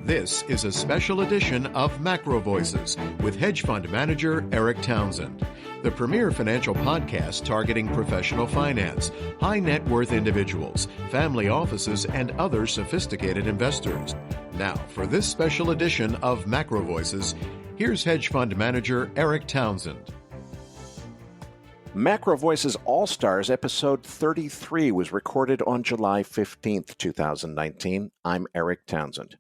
This is a special edition of Macro Voices with hedge fund manager Eric Townsend, the premier financial podcast targeting professional finance, high net worth individuals, family offices, and other sophisticated investors. Now, for this special edition of Macro Voices, here's hedge fund manager Eric Townsend. Macro Voices All-Stars episode 33 was recorded on July 15th, 2019. I'm Eric Townsend.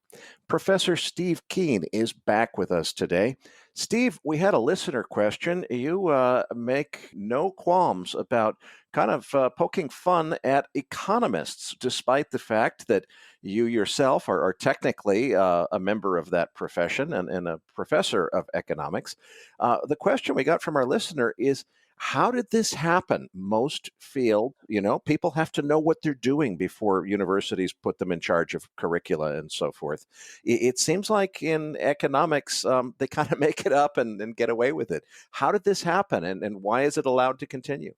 Professor Steve Keen is back with us today. Steve, we had a listener question. You make no qualms about kind of poking fun at economists, despite the fact that you yourself are technically a member of that profession and a professor of economics. The question we got from our listener is, how did this happen? Most feel, people have to know what they're doing before universities put them in charge of curricula and so forth. It seems like in economics, they kind of make it up and get away with it. How did this happen, and why is it allowed to continue?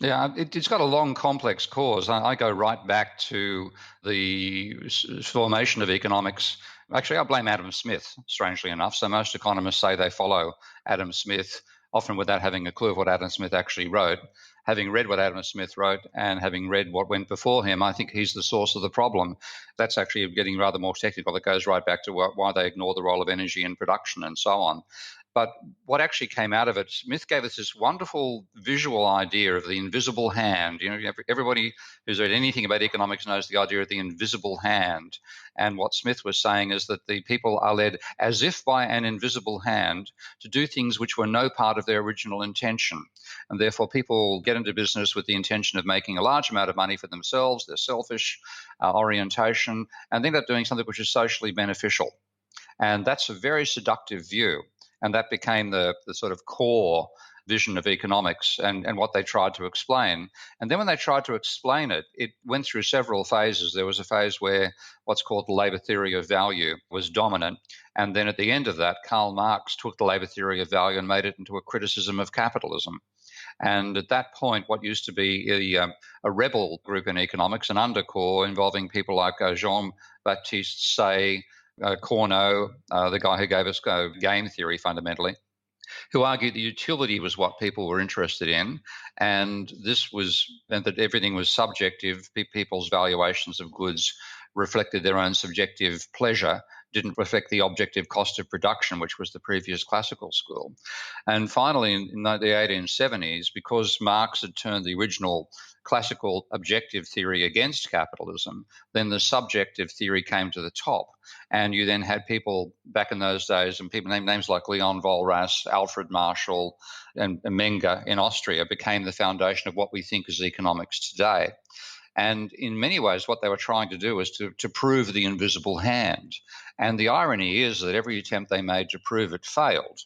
Yeah, it's got a long, complex cause. I go right back to the formation of economics. Actually, I blame Adam Smith, strangely enough. So most economists say they follow Adam Smith, often without having a clue of what Adam Smith actually wrote. Having read what Adam Smith wrote and having read what went before him, I think he's the source of the problem. That's actually getting rather more technical. It goes right back to why they ignore the role of energy in production and so on. But what actually came out of it, Smith gave us this wonderful visual idea of the invisible hand. Everybody who's read anything about economics knows the idea of the invisible hand. And what Smith was saying is that the people are led as if by an invisible hand to do things which were no part of their original intention. And therefore, people get into business with the intention of making a large amount of money for themselves, their selfish orientation, and they end up doing something which is socially beneficial. And that's a very seductive view. And that became the sort of core vision of economics and what they tried to explain. And then when they tried to explain it, it went through several phases. There was a phase where what's called the labor theory of value was dominant. And then at the end of that, Karl Marx took the labor theory of value and made it into a criticism of capitalism. And at that point, what used to be a rebel group in economics, an undercore involving people like Jean-Baptiste Say, Corneau, the guy who gave us game theory fundamentally, who argued the utility was what people were interested in, and this meant that everything was subjective. People's valuations of goods reflected their own subjective pleasure, didn't reflect the objective cost of production, which was the previous classical school. And finally, in the 1870s, because Marx had turned the original classical objective theory against capitalism, then the subjective theory came to the top. And you then had people back in those days, and people names like Leon Walras, Alfred Marshall, and Menger in Austria became the foundation of what we think is economics today. And in many ways, what they were trying to do was to prove the invisible hand. And the irony is that every attempt they made to prove it failed.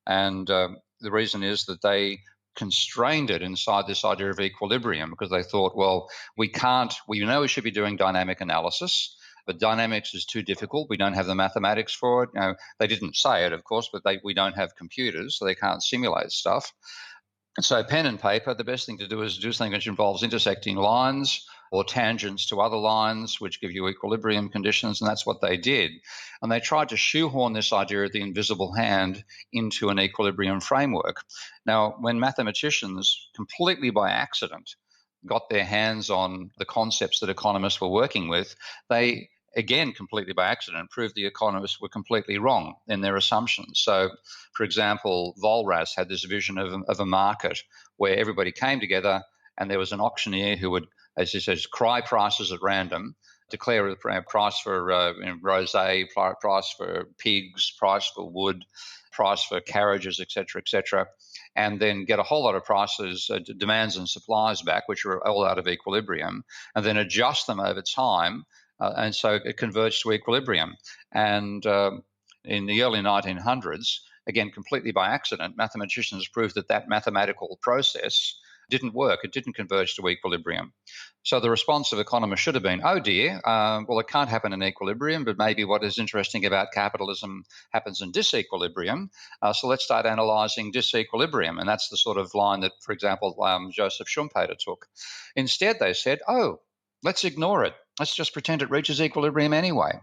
And the reason is that they constrained it inside this idea of equilibrium, because they thought, well, we know we should be doing dynamic analysis, but dynamics is too difficult. We don't have the mathematics for it. They didn't say it, of course, but we don't have computers, so they can't simulate stuff. And so pen and paper, the best thing to do is do something which involves intersecting lines or tangents to other lines, which give you equilibrium conditions, and that's what they did. And they tried to shoehorn this idea of the invisible hand into an equilibrium framework. Now, when mathematicians, completely by accident, got their hands on the concepts that economists were working with, they, again, completely by accident, proved the economists were completely wrong in their assumptions. So, for example, Walras had this vision of a market where everybody came together and there was an auctioneer who would, as he says, cry prices at random, declare a price for rosé, price for pigs, price for wood, price for carriages, etc., and then get a whole lot of prices, demands and supplies back, which are all out of equilibrium, and then adjust them over time. And so it converged to equilibrium. And in the early 1900s, again, completely by accident, mathematicians proved that mathematical process didn't work. It didn't converge to equilibrium. So the response of economists should have been, oh dear, well, it can't happen in equilibrium, but maybe what is interesting about capitalism happens in disequilibrium. So let's start analyzing disequilibrium. And that's the sort of line that, for example, Joseph Schumpeter took. Instead, they said, oh, let's ignore it. Let's just pretend it reaches equilibrium anyway.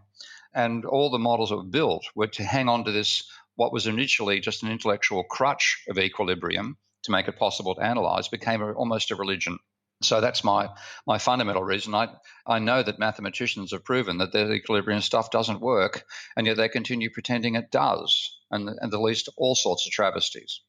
And all the models that were built were to hang on to this, what was initially just an intellectual crutch of equilibrium to make it possible to analyze, became almost a religion. So that's my fundamental reason. I know that mathematicians have proven that their equilibrium stuff doesn't work, and yet they continue pretending it does, and the least all sorts of travesties.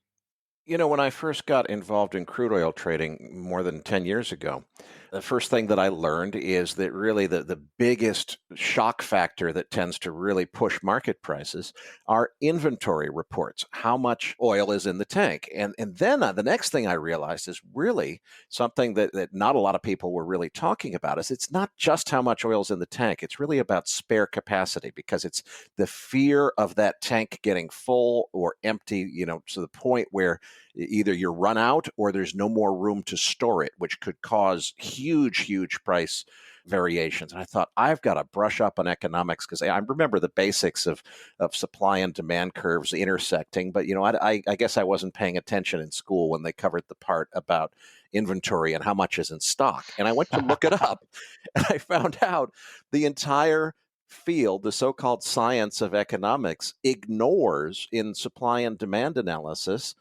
When I first got involved in crude oil trading more than 10 years ago, the first thing that I learned is that really the biggest shock factor that tends to really push market prices are inventory reports, how much oil is in the tank. And then the next thing I realized is really something that not a lot of people were really talking about is it's not just how much oil is in the tank. It's really about spare capacity, because it's the fear of that tank getting full or empty, to the point where either you're run out or there's no more room to store it, which could cause huge price variations. And I thought, I've got to brush up on economics, because I remember the basics of supply and demand curves intersecting. But, I guess I wasn't paying attention in school when they covered the part about inventory and how much is in stock. And I went to look it up, and I found out the entire field, the so-called science of economics, ignores in supply and demand analysis.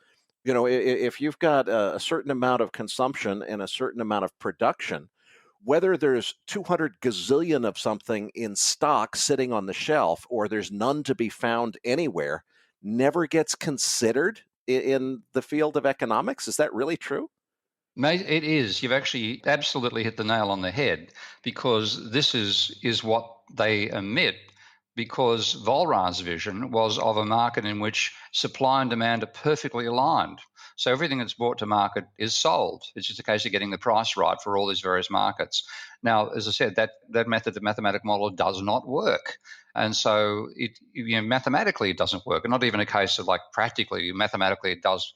If you've got a certain amount of consumption and a certain amount of production, whether there's 200 gazillion of something in stock sitting on the shelf or there's none to be found anywhere, never gets considered in the field of economics. Is that really true? Mate, it is. You've actually absolutely hit the nail on the head, because this is what they omit, because Volra's vision was of a market in which supply and demand are perfectly aligned. So everything that's brought to market is sold. It's just a case of getting the price right for all these various markets. Now, as I said, that method, the mathematical model, does not work. And so mathematically it doesn't work. And not even a case of like practically, mathematically it does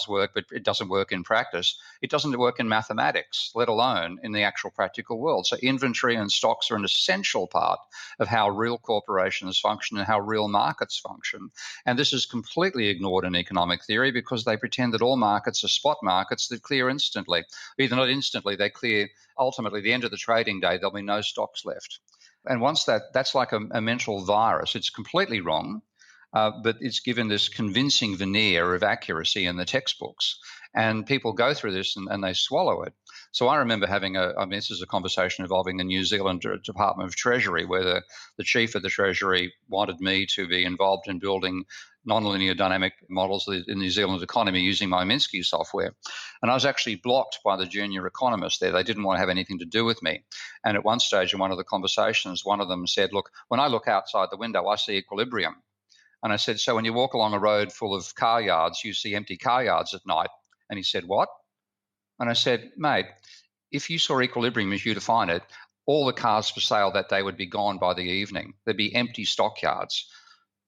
work, but it doesn't work in practice. It doesn't work in mathematics, let alone in the actual practical world. So inventory and stocks are an essential part of how real corporations function and how real markets function. And this is completely ignored in economic theory, because they pretend that all markets are spot markets that clear instantly. Either not instantly, they clear ultimately the end of the trading day, there'll be no stocks left. And once that's like a mental virus. It's completely wrong. But it's given this convincing veneer of accuracy in the textbooks. And people go through this and they swallow it. So I remember having this is a conversation involving the New Zealand Department of Treasury, where the chief of the Treasury wanted me to be involved in building nonlinear dynamic models in the New Zealand economy using my Minsky software. And I was actually blocked by the junior economists there. They didn't want to have anything to do with me. And at one stage in one of the conversations, one of them said, look, when I look outside the window, I see equilibrium. And I said, so when you walk along a road full of car yards, you see empty car yards at night? And he said, what? And I said, mate, if you saw equilibrium as you define it, all the cars for sale that day would be gone by the evening. There'd be empty stockyards.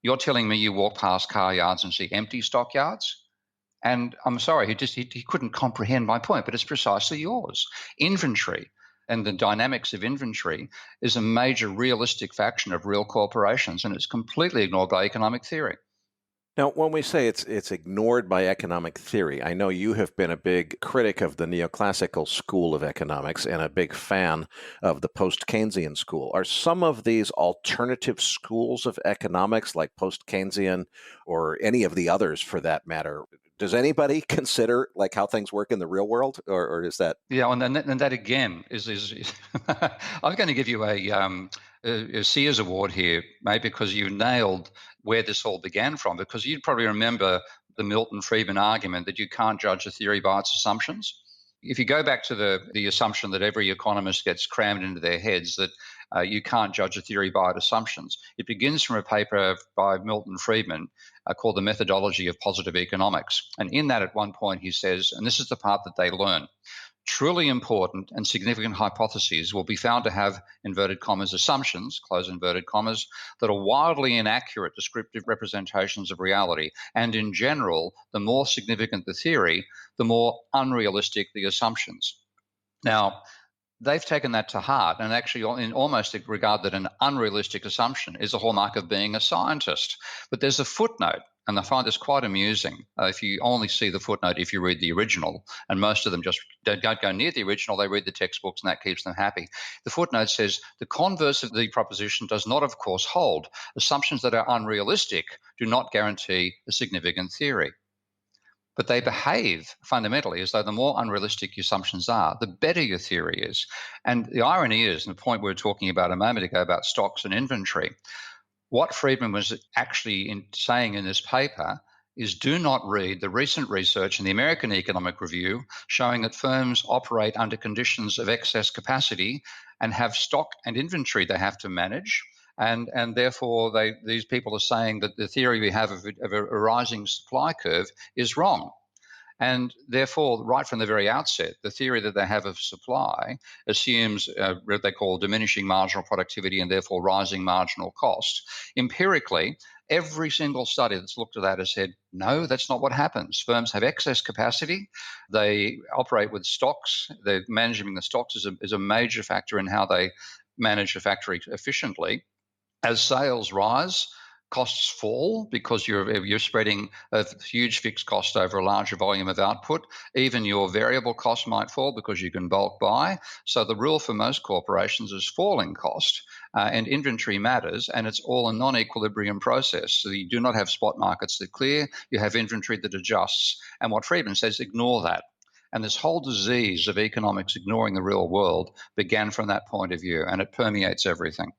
You're telling me you walk past car yards and see empty stockyards? And I'm sorry, he couldn't comprehend my point, but it's precisely yours. Inventory and the dynamics of inventory is a major realistic faction of real corporations, and it's completely ignored by economic theory. Now, when we say it's ignored by economic theory, I know you have been a big critic of the neoclassical school of economics and a big fan of the post-Keynesian school. Are some of these alternative schools of economics, like post-Keynesian or any of the others for that matter, does anybody consider like how things work in the real world, or is that? Yeah, and that again is I'm going to give you a Sears Award here, mate, because you nailed where this all began from. Because you'd probably remember the Milton Friedman argument that you can't judge a theory by its assumptions. If you go back to the assumption that every economist gets crammed into their heads that you can't judge a theory by its assumptions, it begins from a paper by Milton Friedman called The Methodology of Positive Economics. And in that, at one point, he says, and this is the part that they learn, truly important and significant hypotheses will be found to have, inverted commas, assumptions, close inverted commas, that are wildly inaccurate descriptive representations of reality. And in general, the more significant the theory, the more unrealistic the assumptions. Now, they've taken that to heart and actually in almost regard that an unrealistic assumption is a hallmark of being a scientist. But there's a footnote And I find this quite amusing. If you only see the footnote if you read the original, and most of them just don't go near the original, they read the textbooks and that keeps them happy. The footnote says the converse of the proposition does not, of course, hold. Assumptions that are unrealistic do not guarantee a significant theory. But they behave fundamentally as though the more unrealistic your assumptions are, the better your theory is. And the irony is, and the point we were talking about a moment ago about stocks and inventory, what Friedman was actually saying in this paper is do not read the recent research in the American Economic Review showing that firms operate under conditions of excess capacity and have stock and inventory they have to manage. And therefore, these people are saying that the theory we have of a rising supply curve is wrong. And therefore, right from the very outset, the theory that they have of supply assumes what they call diminishing marginal productivity and therefore rising marginal cost. Empirically, every single study that's looked at that has said, no, that's not what happens. Firms have excess capacity. They operate with stocks. They're managing the stocks is a major factor in how they manage a factory efficiently. As sales rise, costs fall because you're spreading a huge fixed cost over a larger volume of output. Even your variable cost might fall because you can bulk buy. So the rule for most corporations is falling cost, and inventory matters, and it's all a non-equilibrium process. So you do not have spot markets that clear. You have inventory that adjusts. And what Friedman says, ignore that. And this whole disease of economics ignoring the real world began from that point of view, and it permeates everything.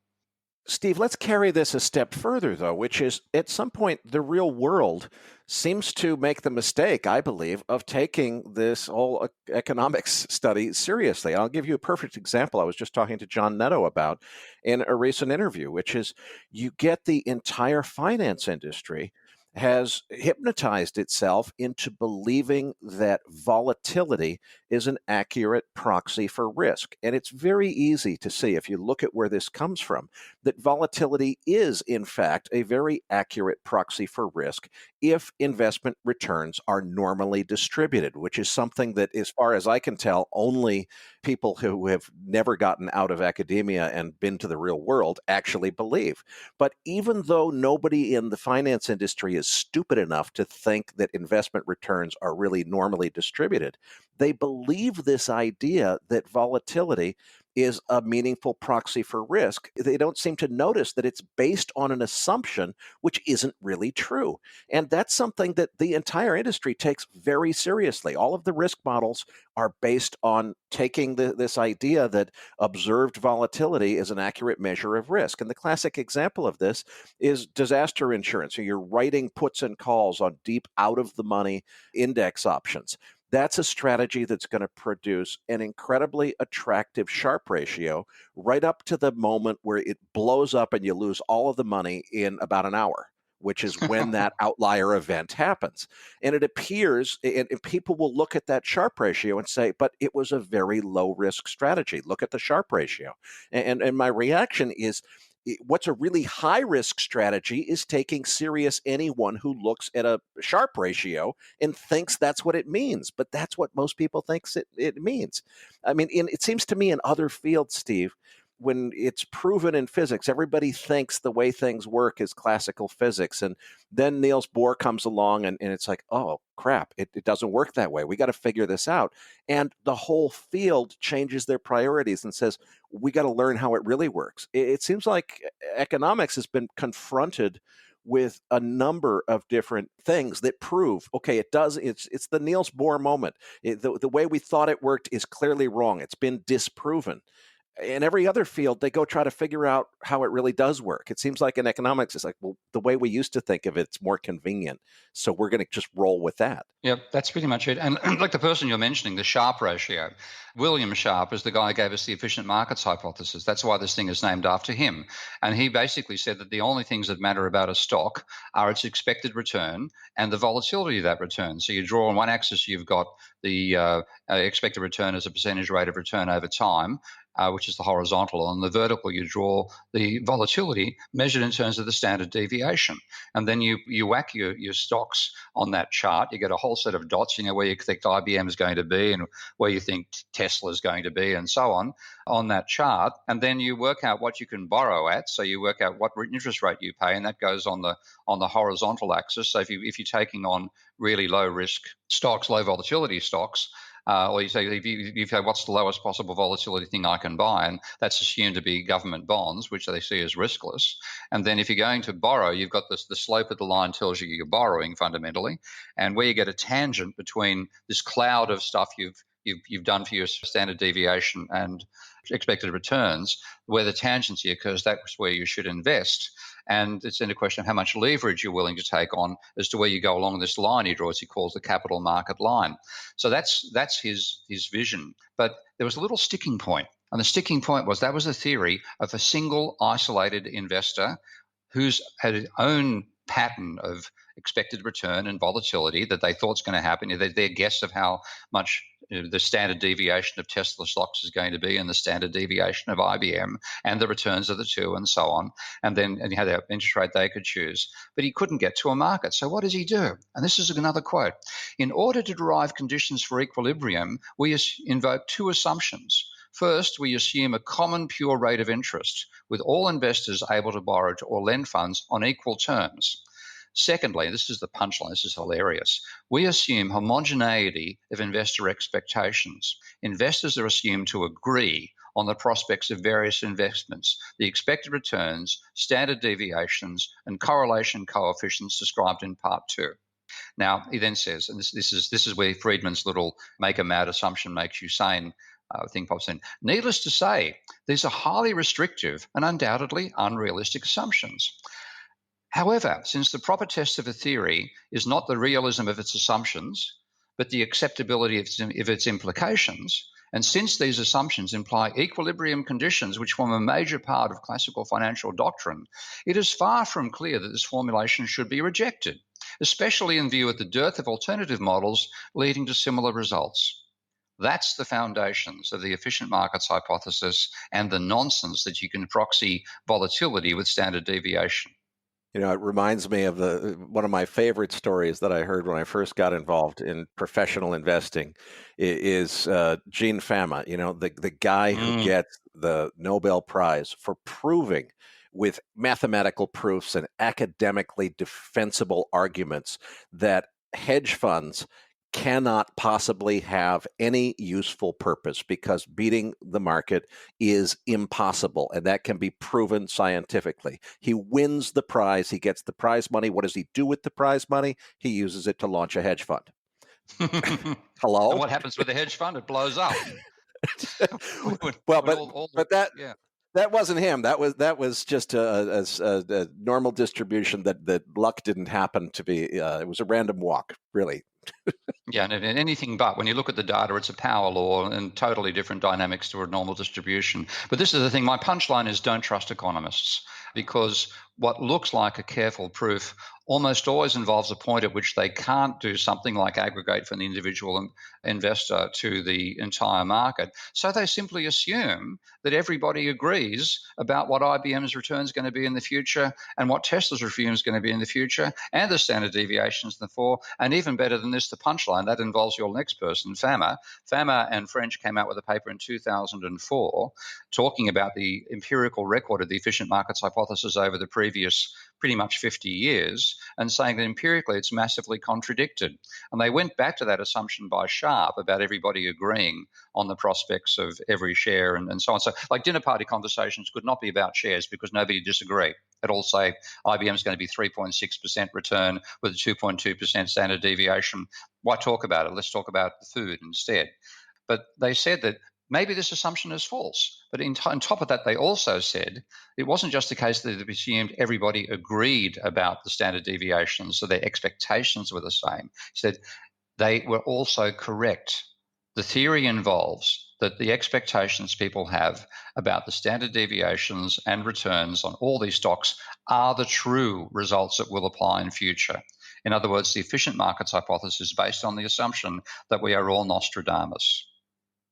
Steve, let's carry this a step further, though, which is at some point the real world seems to make the mistake, I believe, of taking this whole economics study seriously. I'll give you a perfect example I was just talking to John Netto about in a recent interview, which is you get the entire finance industry has hypnotized itself into believing that volatility is an accurate proxy for risk. And it's very easy to see, if you look at where this comes from, that volatility is, in fact, a very accurate proxy for risk if investment returns are normally distributed, which is something that, as far as I can tell, only people who have never gotten out of academia and been to the real world actually believe. But even though nobody in the finance industry is stupid enough to think that investment returns are really normally distributed, they believe this idea that volatility is a meaningful proxy for risk. They don't seem to notice that it's based on an assumption which isn't really true. And that's something that the entire industry takes very seriously. All of the risk models are based on taking this idea that observed volatility is an accurate measure of risk. And the classic example of this is disaster insurance. So you're writing puts and calls on deep out of the money index options. That's a strategy that's going to produce an incredibly attractive Sharpe ratio right up to the moment where it blows up and you lose all of the money in about an hour, which is when that outlier event happens. And it appears, and people will look at that Sharpe ratio and say, but it was a very low risk strategy. Look at the Sharpe ratio. And my reaction is, what's a really high risk strategy is taking serious anyone who looks at a Sharpe ratio and thinks that's what it means. But that's what most people think it means. I mean, it seems to me in other fields, Steve, when it's proven in physics, everybody thinks the way things work is classical physics. And then Niels Bohr comes along and it's like, oh, crap, it doesn't work that way. We got to figure this out. And the whole field changes their priorities and says, we got to learn how it really works. It seems like economics has been confronted with a number of different things that prove, okay, it does. It's the Niels Bohr moment. The way we thought it worked is clearly wrong. It's been disproven. In every other field, they go try to figure out how it really does work. It seems like in economics, it's like, well, the way we used to think of it's more convenient. So we're going to just roll with that. Yep, that's pretty much it. And like the person you're mentioning, the Sharpe ratio, William Sharpe is the guy who gave us the efficient markets hypothesis. That's why this thing is named after him. And he basically said that the only things that matter about a stock are its expected return and the volatility of that return. So you draw on one axis, you've got the expected return as a percentage rate of return over time. which is the horizontal. On the vertical, you draw the volatility measured in terms of the standard deviation. And then you whack your stocks on that chart. You get a whole set of dots, where you think IBM is going to be and where you think Tesla is going to be and so on that chart. And then you work out what you can borrow at. So you work out what interest rate you pay, and that goes on the horizontal axis. So if you're taking on really low risk stocks, low volatility stocks, or you say, if you say, what's the lowest possible volatility thing I can buy? And that's assumed to be government bonds, which they see as riskless. And then if you're going to borrow, you've got the slope of the line tells you you're borrowing fundamentally. And where you get a tangent between this cloud of stuff you've done for your standard deviation and expected returns, where the tangency occurs, that's where you should invest. And it's in a question of how much leverage you're willing to take on as to where you go along this line he draws, he calls the capital market line. So that's his vision. But there was a little sticking point. And the sticking point was that was a theory of a single isolated investor who's had his own pattern of expected return and volatility that they thought is going to happen. Their guess of how much the standard deviation of Tesla stocks is going to be and the standard deviation of IBM and the returns of the two and so on. And you had an interest rate they could choose. But he couldn't get to a market. So what does he do? And this is another quote. In order to derive conditions for equilibrium, we invoke two assumptions. First, we assume a common pure rate of interest, with all investors able to borrow or lend funds on equal terms. Secondly, this is the punchline, this is hilarious, we assume homogeneity of investor expectations. Investors are assumed to agree on the prospects of various investments, the expected returns, standard deviations, and correlation coefficients described in Part 2. Now, he then says, and this is where Friedman's little make a mad assumption makes you sane thing pops in. Needless to say, these are highly restrictive and undoubtedly unrealistic assumptions. However, since the proper test of a theory is not the realism of its assumptions, but the acceptability of its implications, and since these assumptions imply equilibrium conditions which form a major part of classical financial doctrine, it is far from clear that this formulation should be rejected, especially in view of the dearth of alternative models leading to similar results. That's the foundations of the efficient markets hypothesis and the nonsense that you can proxy volatility with standard deviation. It reminds me of one of my favorite stories that I heard when I first got involved in professional investing is Gene Fama, the guy who gets the Nobel Prize for proving with mathematical proofs and academically defensible arguments that hedge funds cannot possibly have any useful purpose because beating the market is impossible, and that can be proven scientifically. He wins the prize. He gets the prize money. What does he do with the prize money? He uses it to launch a hedge fund. Hello? And what happens with the hedge fund? It blows up. That wasn't him. That was just a normal distribution that luck didn't happen to be. It was a random walk, really. Yeah, and anything but. When you look at the data, it's a power law and totally different dynamics to a normal distribution. But this is the thing. My punchline is don't trust economists, because what looks like a careful proof almost always involves a point at which they can't do something like aggregate from the individual investor to the entire market. So they simply assume that everybody agrees about what IBM's return is going to be in the future and what Tesla's return is going to be in the future and the standard deviations in the four. And even better than this, the punchline, that involves your next person, Fama. Fama and French came out with a paper in 2004 talking about the empirical record of the efficient markets hypothesis over the previous pretty much 50 years and saying that empirically it's massively contradicted. And they went back to that assumption by Sharpe about everybody agreeing on the prospects of every share and so on. So like dinner party conversations could not be about shares because nobody disagree. They'd all say IBM is going to be 3.6% return with a 2.2% standard deviation. Why talk about it? Let's talk about the food instead. But they said that maybe this assumption is false. But on top of that, they also said it wasn't just the case that it assumed everybody agreed about the standard deviations, so their expectations were the same. Said they were also correct. The theory involves that the expectations people have about the standard deviations and returns on all these stocks are the true results that will apply in future. In other words, the efficient markets hypothesis is based on the assumption that we are all Nostradamus.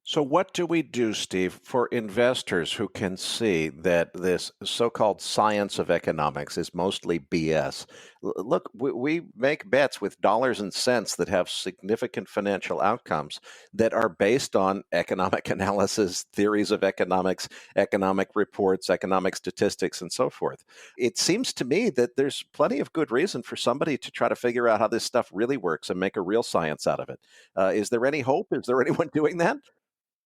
So, what do we do, Steve, for investors who can see that this so called science of economics is mostly BS? Look, we make bets with dollars and cents that have significant financial outcomes that are based on economic analysis, theories of economics, economic reports, economic statistics, and so forth. It seems to me that there's plenty of good reason for somebody to try to figure out how this stuff really works and make a real science out of it. Is there any hope? Is there anyone doing that?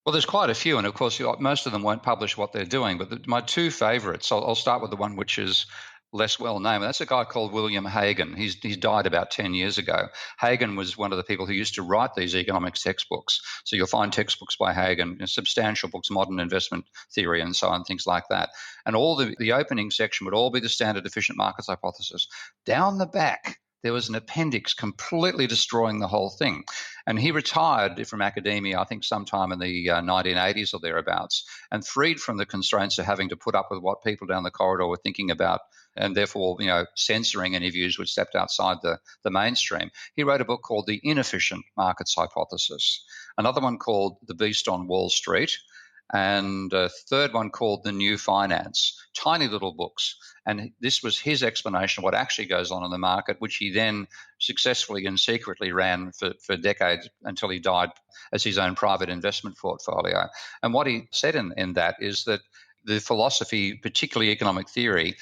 Well, there's quite a few, and of course, most of them won't publish what they're doing. But my two favorites, I'll start with the one which is less well known. That's a guy called William Hague. He's died about 10 years ago. Hague was one of the people who used to write these economics textbooks. So you'll find textbooks by Hague, substantial books, Modern Investment Theory, and so on, things like that. And all the opening section would all be the standard efficient markets hypothesis. Down the back, there was an appendix completely destroying the whole thing. And he retired from academia, I think sometime in the 1980s or thereabouts, and freed from the constraints of having to put up with what people down the corridor were thinking about, and therefore, censoring any views which stepped outside the mainstream. He wrote a book called The Inefficient Markets Hypothesis, another one called The Beast on Wall Street, and a third one called The New Finance. Tiny little books. And this was his explanation of what actually goes on in the market, which he then successfully and secretly ran for decades until he died as his own private investment portfolio. And what he said in that is that the philosophy, particularly economic theory,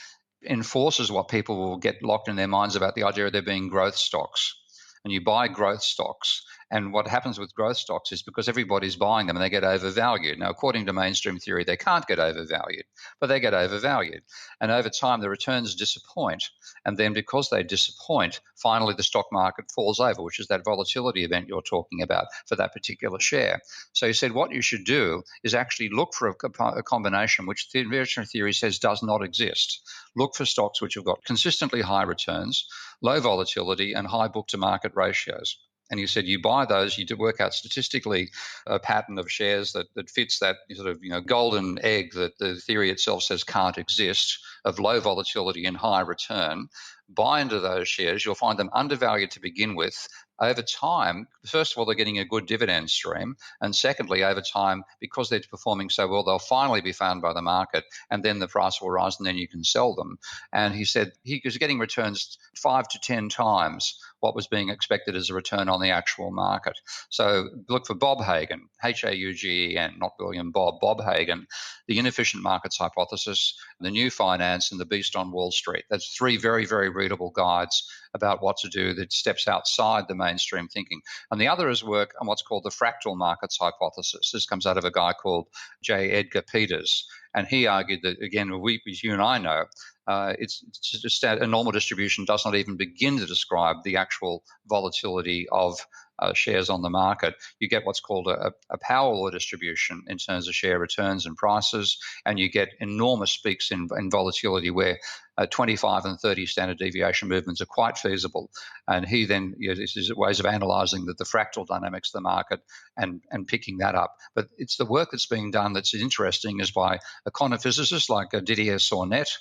enforces what people will get locked in their minds about the idea of there being growth stocks. And you buy growth stocks. And what happens with growth stocks is because everybody's buying them and they get overvalued. Now, according to mainstream theory, they can't get overvalued, but they get overvalued. And over time, the returns disappoint. And then because they disappoint, finally the stock market falls over, which is that volatility event you're talking about for that particular share. So he said what you should do is actually look for a combination which the investment theory says does not exist. Look for stocks which have got consistently high returns, low volatility, and high book-to-market ratios. And he said you buy those, you do work out statistically a pattern of shares that fits that sort of golden egg that the theory itself says can't exist, of low volatility and high return. Buy into those shares. You'll find them undervalued to begin with. Over time, first of all, they're getting a good dividend stream. And secondly, over time, because they're performing so well, they'll finally be found by the market and then the price will rise and then you can sell them. And he said he was getting returns 5 to 10 times what was being expected as a return on the actual market. So look for Bob Hagen, Haugen, not William, Bob Hagen, The Inefficient Markets Hypothesis, The New Finance, and The Beast on Wall Street. That's 3 very, very readable guides about what to do that steps outside the mainstream thinking. And the other is work on what's called the fractal markets hypothesis. This comes out of a guy called J. Edgar Peters. And he argued that, again, as you and I know, it's just a normal distribution does not even begin to describe the actual volatility of shares on the market. You get what's called a power law distribution in terms of share returns and prices, and you get enormous peaks in volatility where 25 and 30 standard deviation movements are quite feasible. And he then this is ways of analysing the fractal dynamics of the market and picking that up. But it's the work that's being done that's interesting is by econophysicists like Didier Sornet,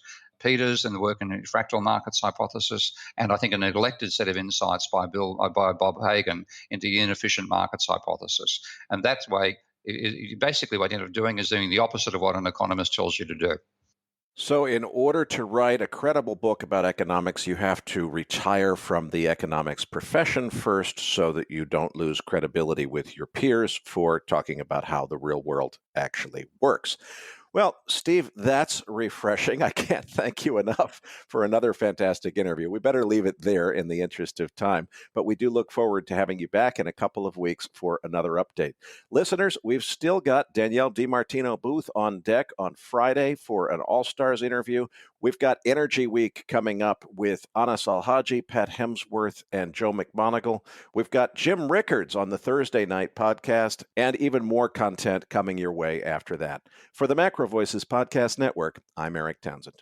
Peters, and the work in the fractal markets hypothesis, and I think a neglected set of insights by Bob Hagen into the inefficient markets hypothesis. And that's why, basically, what you end up doing is doing the opposite of what an economist tells you to do. So, in order to write a credible book about economics, you have to retire from the economics profession first so that you don't lose credibility with your peers for talking about how the real world actually works. Well, Steve, that's refreshing. I can't thank you enough for another fantastic interview. We better leave it there in the interest of time, but we do look forward to having you back in a couple of weeks for another update. Listeners, we've still got Danielle DiMartino Booth on deck on Friday for an All-Stars interview. We've got Energy Week coming up with Anas Alhaji, Pat Hemsworth, and Joe McMoneagle. We've got Jim Rickards on the Thursday night podcast, and even more content coming your way after that. For the Macro Voices Podcast Network, I'm Eric Townsend.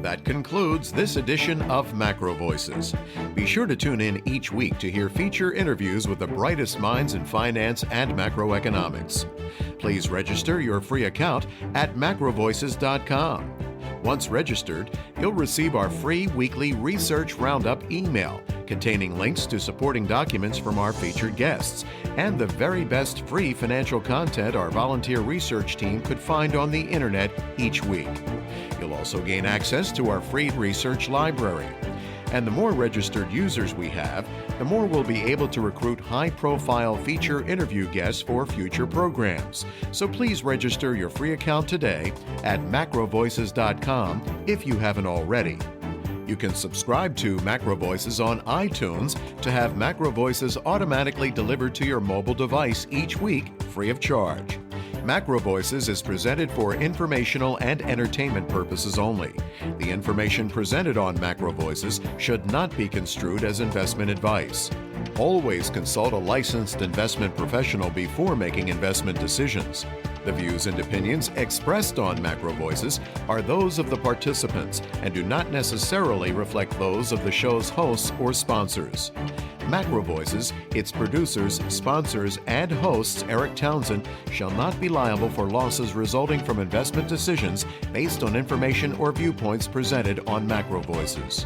That concludes this edition of Macro Voices. Be sure to tune in each week to hear feature interviews with the brightest minds in finance and macroeconomics. Please register your free account at macrovoices.com. Once registered, you'll receive our free weekly Research Roundup email containing links to supporting documents from our featured guests and the very best free financial content our volunteer research team could find on the internet each week. You'll also gain access to our free research library. And the more registered users we have, the more we'll be able to recruit high-profile feature interview guests for future programs. So please register your free account today at macrovoices.com if you haven't already. You can subscribe to Macro Voices on iTunes to have Macro Voices automatically delivered to your mobile device each week, free of charge. Macro Voices is presented for informational and entertainment purposes only. The information presented on Macro Voices should not be construed as investment advice. Always consult a licensed investment professional before making investment decisions. The views and opinions expressed on Macro Voices are those of the participants and do not necessarily reflect those of the show's hosts or sponsors. Macro Voices, its producers, sponsors, and hosts, Eric Townsend, shall not be liable for losses resulting from investment decisions based on information or viewpoints presented on Macro Voices.